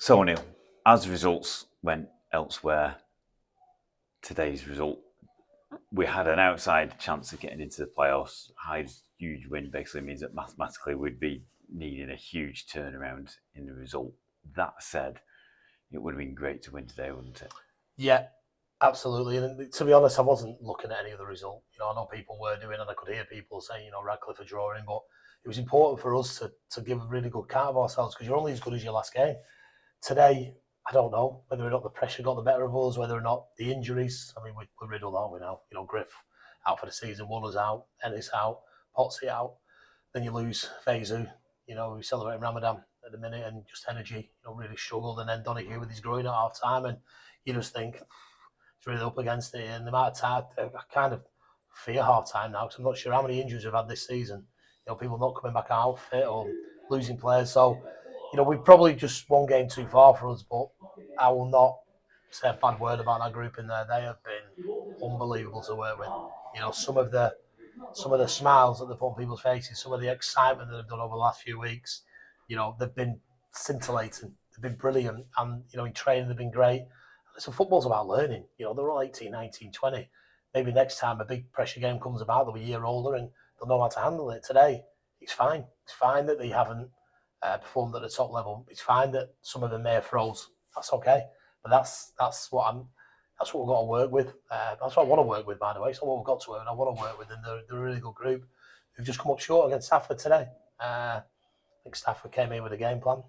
So, Neil, as results went elsewhere, today's result, we had an outside chance of getting into the playoffs. Hyde's huge win basically means that mathematically we'd be needing a huge turnaround in the result. That said, it would have been great to win today, wouldn't it? Yeah, absolutely. And to be honest, I wasn't looking at any of the result. I know people were doing, and I could hear people saying, Radcliffe are drawing, but it was important for us to give a really good account of ourselves because you're only as good as your last game. Today, I don't know whether or not the pressure got the better of us, whether or not the injuries. I mean, we're riddled, aren't we now? Griff out for the season, Wooler's out, Ennis out, Potsy out. Then you lose Faizu, who's celebrating Ramadan at the minute, and just energy, really struggled. And then Donahue with his groin at half time, and you just think it's really up against it. And the amount of time, I kind of fear half time now because I'm not sure how many injuries we've had this season. People not coming back out fit or losing players. So, we probably just one game too far for us, but I will not say a bad word about that group in there. They have been unbelievable to work with. Some of the smiles that they put on people's faces, some of the excitement that they've done over the last few weeks, they've been scintillating. They've been brilliant. And, in training, they've been great. So football's about learning. They're all 18, 19, 20. Maybe next time a big pressure game comes about, they'll be a year older and they'll know how to handle it. Today, it's fine. It's fine that they haven't performed at the top level. It's fine that some of them may have froze. That's okay. But that's what we've got to work with. That's what I want to work with, by the way. It's not what we've got to work with. I want to work with, and they're a really good group who've just come up short against Stafford today. I think Stafford came in with a game plan,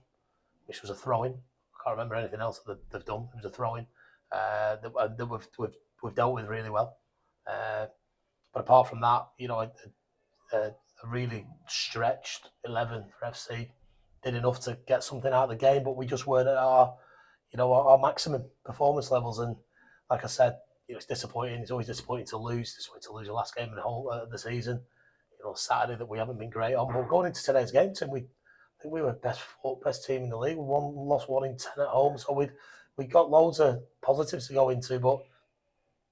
which was a throw-in. I can't remember anything else that they've done. It was a throw-in that we've dealt with really well. But apart from that, a really stretched 11 for FC did enough to get something out of the game, but we just weren't at our maximum performance levels. And like I said, it's disappointing. It's always disappointing to lose. Disappointing to lose the last game of the whole the season. Saturday that we haven't been great on. But going into today's game, Tim, I think we were best team in the league. We lost 1 in 10 at home, so we got loads of positives to go into. But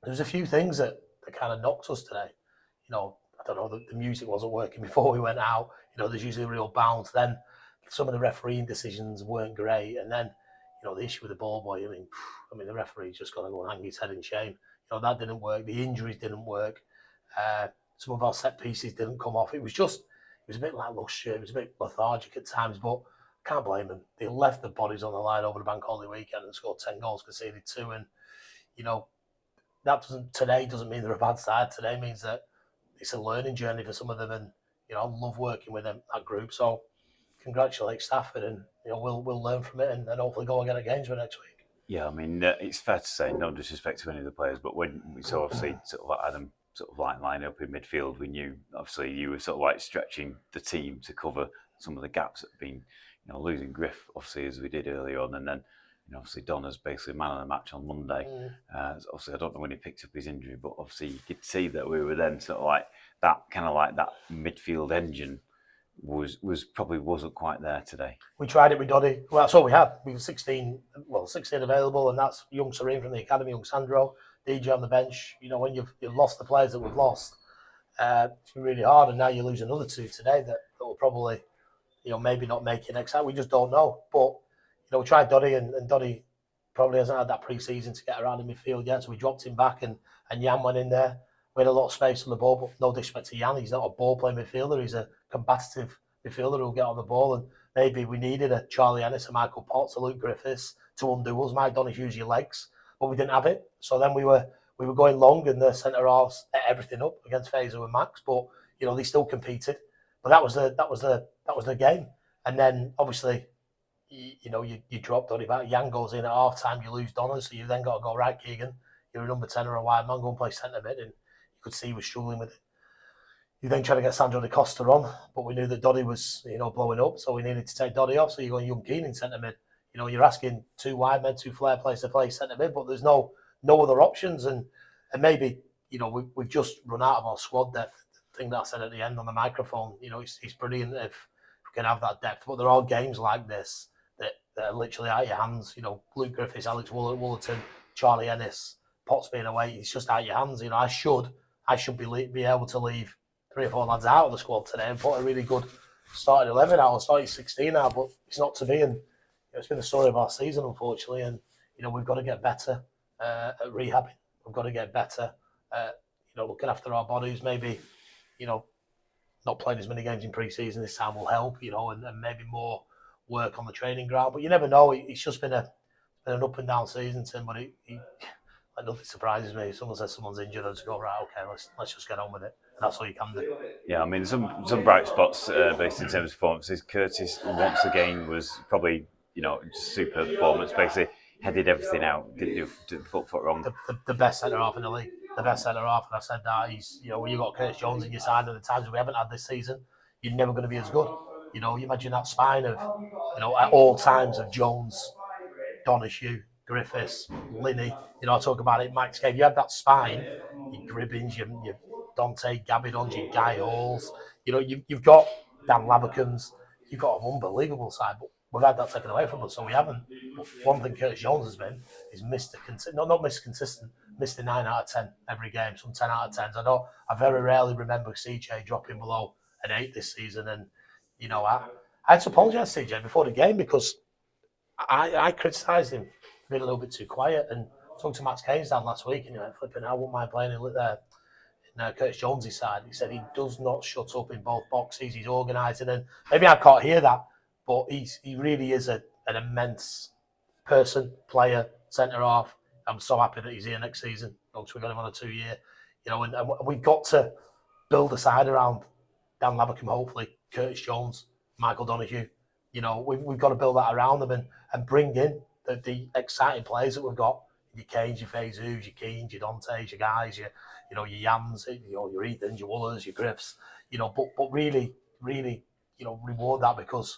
there's a few things that kind of knocked us today. I don't know, the music wasn't working before we went out. There's usually a real bounce. Then some of the refereeing decisions weren't great, and then the issue with the ball boy. I mean, the referee's just got to go and hang his head in shame. That didn't work. The injuries didn't work. Some of our set pieces didn't come off. It was a bit lacklustre. It was a bit lethargic at times, but I can't blame them. They left the bodies on the line over the bank holiday weekend and scored 10 goals, conceded 2. And, today doesn't mean they're a bad side. Today means that it's a learning journey for some of them. And, I love working with them, that group. So congratulate Stafford, and, we'll learn from it and hopefully go again at Gainsborough next week. Yeah, I mean, it's fair to say, no disrespect to any of the players, but when we saw obviously sort of like Adam sort of like line up in midfield, we knew obviously you were sort of like stretching the team to cover some of the gaps that have been, losing Griff obviously as we did earlier on, and then obviously Donna's basically man of the match on Monday. Obviously, I don't know when he picked up his injury, but obviously you could see that we were then sort of like that kind of like that midfield engine was probably wasn't quite there today. We tried it with Doddy. Well, that's all we had. We were 16 available, and that's young Serene from the academy, young Sandro, DJ on the bench. When you've lost the players that we've lost, it's been really hard. And now you lose another 2 today that will probably, maybe not make it next time. We just don't know. But we tried Doddy, and Doddy probably hasn't had that pre-season to get around in midfield yet. So we dropped him back, and Jan went in there. We had a lot of space on the ball, but no disrespect to Jan. He's not a ball-playing midfielder. He's a combative midfielder who'll get on the ball. And maybe we needed a Charlie Ennis, a Michael Potts, a Luke Griffiths to undo us. Mike Donahue's your legs, but we didn't have it. So then we were going long, and the centre halves ate everything up against Fazer and Max. But they still competed. But that was the game. And then obviously, you drop Donny back. Jan goes in at half time. You lose Donna, so you then got to go right, Keegan. You're a number 10 or a wide man. Go and play centre mid, and you could see he was struggling with it. You then try to get Sandro De Costa on, but we knew that Doddy was, blowing up, so we needed to take Doddy off. So you're going young Keane in centre mid. You're asking 2 wide men, 2 flair players to play centre mid, but there's no other options. And maybe, we've just run out of our squad depth. The thing that I said at the end on the microphone, it's brilliant if we can have that depth. But there are games like this that are literally out of your hands. Luke Griffiths, Alex Woolerton, Charlie Ennis, Potts being away, it's just out of your hands. I should be able to leave 3 or 4 lads out of the squad today and put a really good starting 11 out or starting 16 out, but it's not to be. And it's been the story of our season, unfortunately, and we've got to get better at rehabbing. We've got to get better at looking after our bodies. Maybe not playing as many games in pre-season this time will help. And maybe more work on the training ground. But you never know. It's just been an up and down season, Tim. But nothing surprises me. If someone says someone's injured, I just go, right, okay, let's just get on with it. And that's all you can do. Yeah, I mean, some bright spots based in terms of performances. Curtis once again was probably super performance. Basically, headed everything out. Didn't do the foot wrong. The best centre half in the league. The best centre half, and I said that he's when you got Curtis Jones in your side, and the times we haven't had this season, you're never going to be as good. You imagine that spine of at all times of Jones, Donahue, Griffiths, Linney. I talk about it. Max Cave. You had that spine. Your Gribbins, your Dante Gabidons, your Guy Halls. You've got Dan Lavercombe's. You've got an unbelievable side, but we've had that taken away from us, so we haven't. But one thing Curtis Jones has been is not Mr. Consistent, Mr. 9 out of 10 every game, some 10 out of 10s. I very rarely remember CJ dropping below an 8 this season, and I had to apologise to CJ before the game because I criticised him for being a little bit too quiet, and talked to Max Cairnsdown last week, and he went, flipping, I wouldn't mind playing in Curtis Jones' side. He said he does not shut up in both boxes. He's organising, and maybe I can't hear that, but he really is an immense person, player, centre half. I'm so happy that he's here next season. We've got him on a 2-year, and we've got to build a side around Dan Lavercombe, hopefully, Curtis Jones, Michael Donahue. We've got to build that around them and bring in the exciting players that we've got. Your Kanes, your Fazus, your Keens, your Dantes, your guys, your Yams, your Ethans, your Woolers, your Griffs, but really, really, reward that because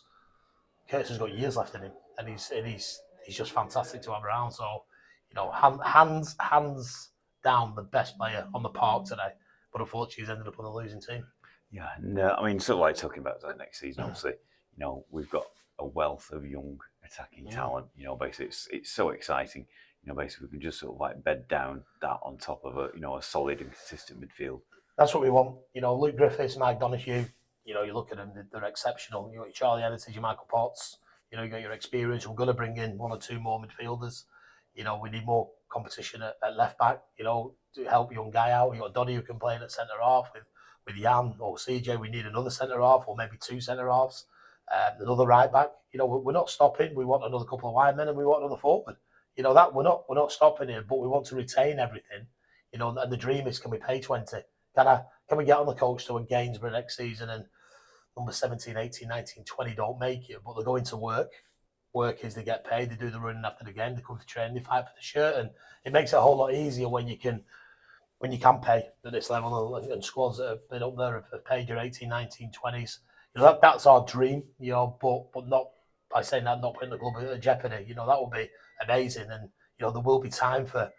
Curtis has got years left in him, and he's just fantastic to have around. So, hands down the best player on the park today, but unfortunately he's ended up on the losing team. Yeah, no, I mean, sort of like talking about that next season. Obviously, we've got a wealth of young attacking talent. Basically, it's so exciting. Basically, we can just sort of like bed down that on top of a solid and consistent midfield. That's what we want. Luke Griffiths, Mike Donahue. You look at them; they're exceptional. You got your Charlie Hennessy, your Michael Potts. You got your experience. We're going to bring in 1 or 2 more midfielders. We need more competition at left back. To help young guy out. You got Donny who can play at centre half with Jan or CJ. We need another centre half or maybe 2 centre halves. Another right back. We're not stopping. We want another couple of wide men and we want another forward. That we're not stopping here, but we want to retain everything. And the dream is, can we pay 20? Can we get on the coach to Gainsborough next season and number 17, 18, 19, 20 don't make it, but they're going to work. Work is they get paid, they do the running after the game, they come to train, they fight for the shirt, and it makes it a whole lot easier when you can pay at this level, and squads that have been up there have paid your 18, 19, 20s. That's our dream, but not by saying that, not putting the club at jeopardy. That would be amazing, and there will be time for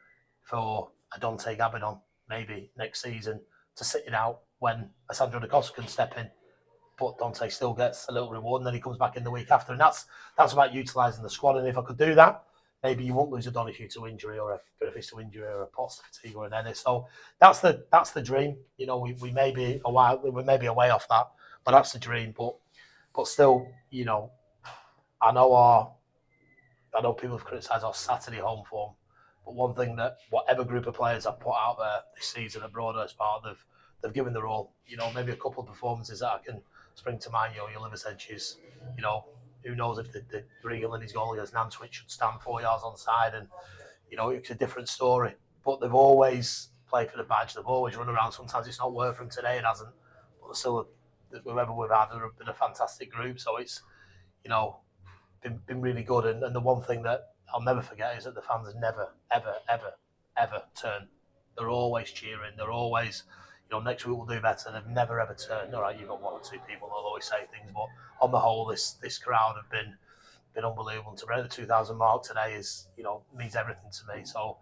a Dante Gabidon maybe next season to sit it out when Sandro Da Costa can step in, but Dante still gets a little reward, and then he comes back in the week after, and that's about utilising the squad. And if I could do that, maybe you won't lose a Donahue to injury or a Griffiths to injury or a Potts to fatigue or an Ennis. So that's the dream. We may be a way off that, but that's the dream. But still, I know people have criticised our Saturday home form, but one thing that whatever group of players I've put out there this season at Broadhurst Park, they've given their all. Maybe a couple of performances that I can spring to mind. Your Liversedges, who knows if the Regan Linney's goal against Nantwich should stand 4 yards onside, and it's a different story. But they've always played for the badge. They've always run around. Sometimes it's not worked from today. It hasn't. But still, whoever we've had, they've been a fantastic group. So it's been really good. And the one thing that I'll never forget is that the fans never, ever, ever, ever turn. They're always cheering. They're always, next week we'll do better. They've never ever turned. All right, you've got 1 or 2 people that'll always say things, but on the whole, this crowd have been unbelievable. And to break the 2,000 mark today is, means everything to me. So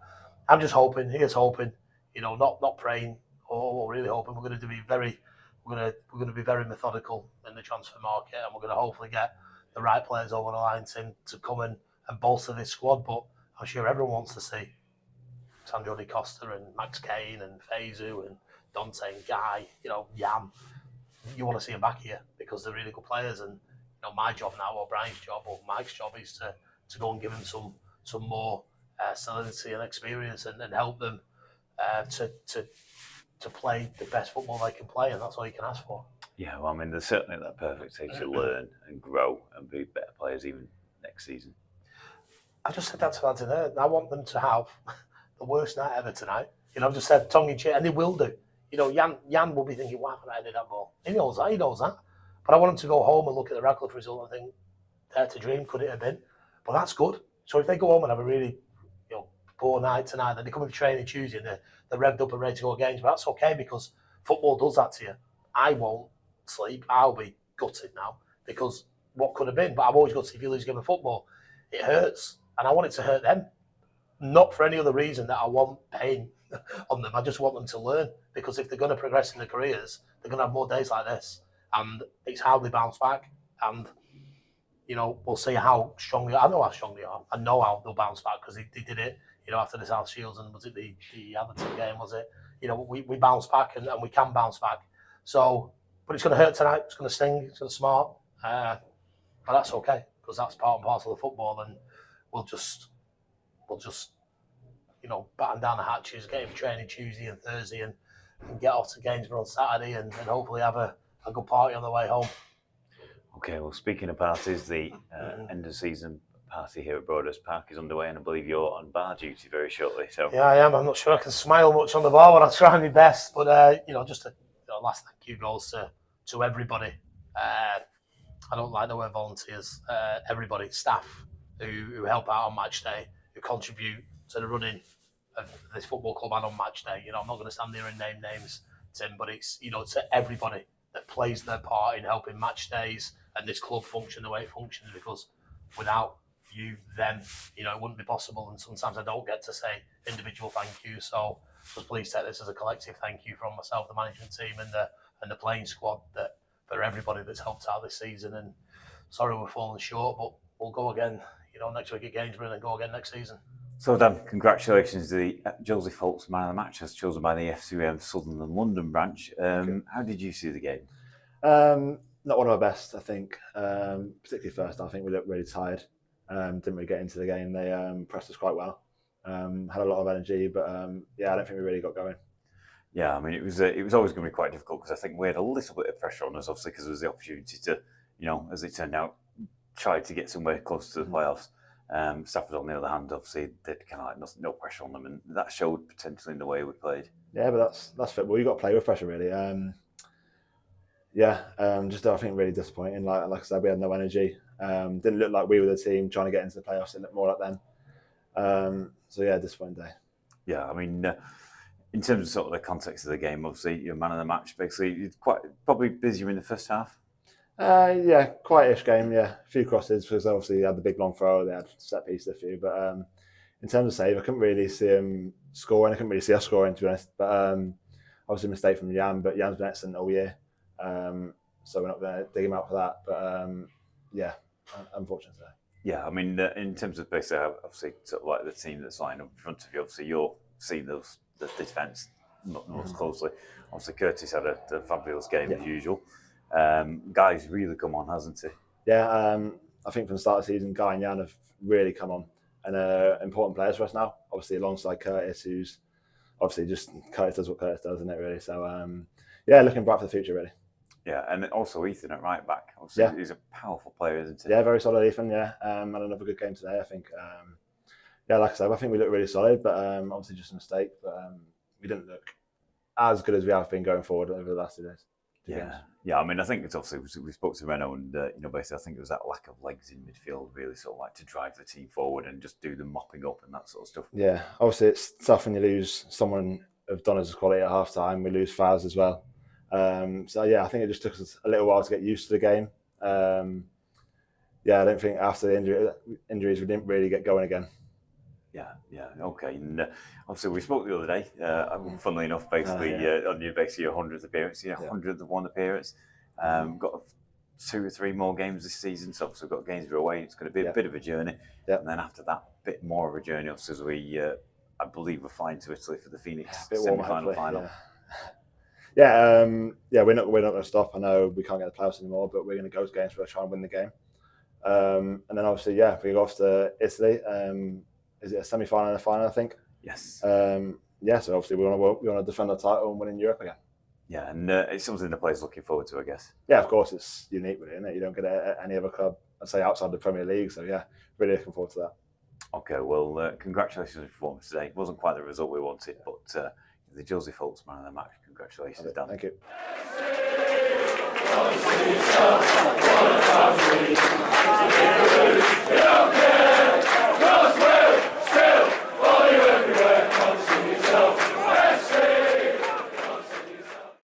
I'm just hoping, here's hoping, not praying or really hoping. We're going to be very methodical in the transfer market, and we're going to hopefully get the right players over the line to come and bolster this squad. But I'm sure everyone wants to see Sandro Da Costa and Max Kane and Fazu and Dante and Guy, Yam. You want to see them back here because they're really good players. And my job now, or Brian's job, or Mike's job, is to go and give them some more solidity and experience and help them to play the best football they can play, and that's all you can ask for. Yeah, well, I mean, they're certainly at that perfect age to learn and grow and be better players even next season. I just said that to lads in there. I want them to have the worst night ever tonight. I've just said tongue in cheek, and they will do. Jan will be thinking, why haven't I did that ball? He knows that. But I want him to go home and look at the Radcliffe result and think, dare to dream, could it have been? But that's good. So if they go home and have a really poor night tonight, then they come into training Tuesday and they're revved up and ready to go games. But that's okay, because football does that to you. I won't sleep. I'll be gutted now, because what could have been. But I'm always gutted if you lose a game of football. It hurts, and I want it to hurt them. Not for any other reason that I want pain on them. I just want them to learn, because if they're going to progress in their careers, they're going to have more days like this, and it's how they bounce back. And we'll see how strong they are. I know how strong they are. I know how they'll bounce back, because they did it. After the South Shields, and was it the Everton game? Was it? We bounce back, and we can bounce back. So, but it's going to hurt tonight. It's going to sting. It's going to smart. But that's okay, because that's part and parcel of football, and we'll just batten down the hatches, get him training Tuesday and Thursday, and get off to Gainsborough on Saturday, and hopefully have a good party on the way home. Okay, well, speaking of parties, the end of season party here at Broadhurst Park is underway, and I believe you're on bar duty very shortly. So yeah, I am. I'm not sure I can smile much on the bar, but I'll try my best. But just a last thank you goes to everybody. I don't like the word volunteers. Everybody, staff who help out on match day, who contribute to the running of this football club and on match day. I'm not going to stand there and name names, Tim, but it's to everybody that plays their part in helping match days and this club function the way it functions, because without you, them, it wouldn't be possible. And sometimes I don't get to say individual thank you. So just please take this as a collective thank you from myself, the management team, and the playing squad, that for everybody that's helped out this season. And sorry we're falling short, but we'll go again, next week at Gainsborough, and go again next season. So Dan, congratulations to the Joseph Holt's man of the match, as chosen by the FCM Southern and London branch. How did you see the game? Not one of our best, I think. Particularly first, I think we looked really tired. Didn't really get into the game. They pressed us quite well. Had a lot of energy, but I don't think we really got going. Yeah, I mean, it was always going to be quite difficult, because I think we had a little bit of pressure on us, obviously, because there was the opportunity to, as it turned out, try to get somewhere close to the playoffs. Stafford, on the other hand, obviously, they'd kind of like no pressure on them, and that showed potentially in the way we played. Yeah, but that's football. You got to play with pressure, really. Just I think really disappointing. Like I said, we had no energy. Didn't look like we were the team trying to get into the playoffs. It looked more like them. Disappointing day. Yeah, I mean, in terms of sort of the context of the game, obviously you're man of the match. Basically, you're probably busier in the first half. Quietish game. Yeah, a few crosses, because obviously they had the big long throw. They had set pieces, a few. But in terms of save, I couldn't really see him scoring. I couldn't really see us scoring, to be honest. But obviously a mistake from Jan. But Jan's been excellent all year. So we're not going to dig him out for that. But unfortunately. Yeah, I mean, in terms of basically, obviously, sort of like the team that's lying up in front of you, obviously you're seeing the defence most closely. Obviously, Curtis had a fabulous game as usual. Guy's really come on, hasn't he? Yeah, I think from the start of the season, Guy and Jan have really come on, and important players for us now. Obviously, alongside Curtis, who's obviously just Curtis does what Curtis does, isn't it? Really. So looking bright for the future, really. Yeah, and also Ethan at right back. Obviously, he's a powerful player, isn't he? Yeah, very solid, Ethan. Yeah, had another good game today, I think. Like I said, I think we look really solid, but obviously just a mistake. But we didn't look as good as we have been going forward over the last 2 days. Yeah. I mean, I think it's obviously we spoke to Reynolds, and basically, I think it was that lack of legs in midfield, really sort of like to drive the team forward and just do the mopping up and that sort of stuff. Yeah, obviously it's tough when you lose someone of Donna's quality at half time. We lose Faz as well. I think it just took us a little while to get used to the game. I don't think after the injuries we didn't really get going again. Yeah, okay. And obviously we spoke the other day, funnily enough, basically on your 100th appearance, 101 appearance. Got 2 or 3 more games this season, so obviously we've got Gainsborough away. It's going to be a bit of a journey. Yep. And then after that, a bit more of a journey, obviously, as we, I believe we're flying to Italy for the Phoenix semi-final final. We're not going to stop. I know we can't get the playoffs anymore, but we're going to go to Gainsborough, try and win the game. And then obviously, we go off to Italy. Is it a semi-final and a final, I think? Yes. So obviously we want to defend our title and win in Europe again. Yeah, and it's something the players looking forward to, I guess. Yeah, of course, it's unique, really, isn't it? You don't get it at any other club, I'd say, outside the Premier League. So yeah, really looking forward to that. Okay, well, congratulations on your performance today. It wasn't quite the result we wanted, but the Joseph Holt's man of the match. Congratulations, Dan. Thank you.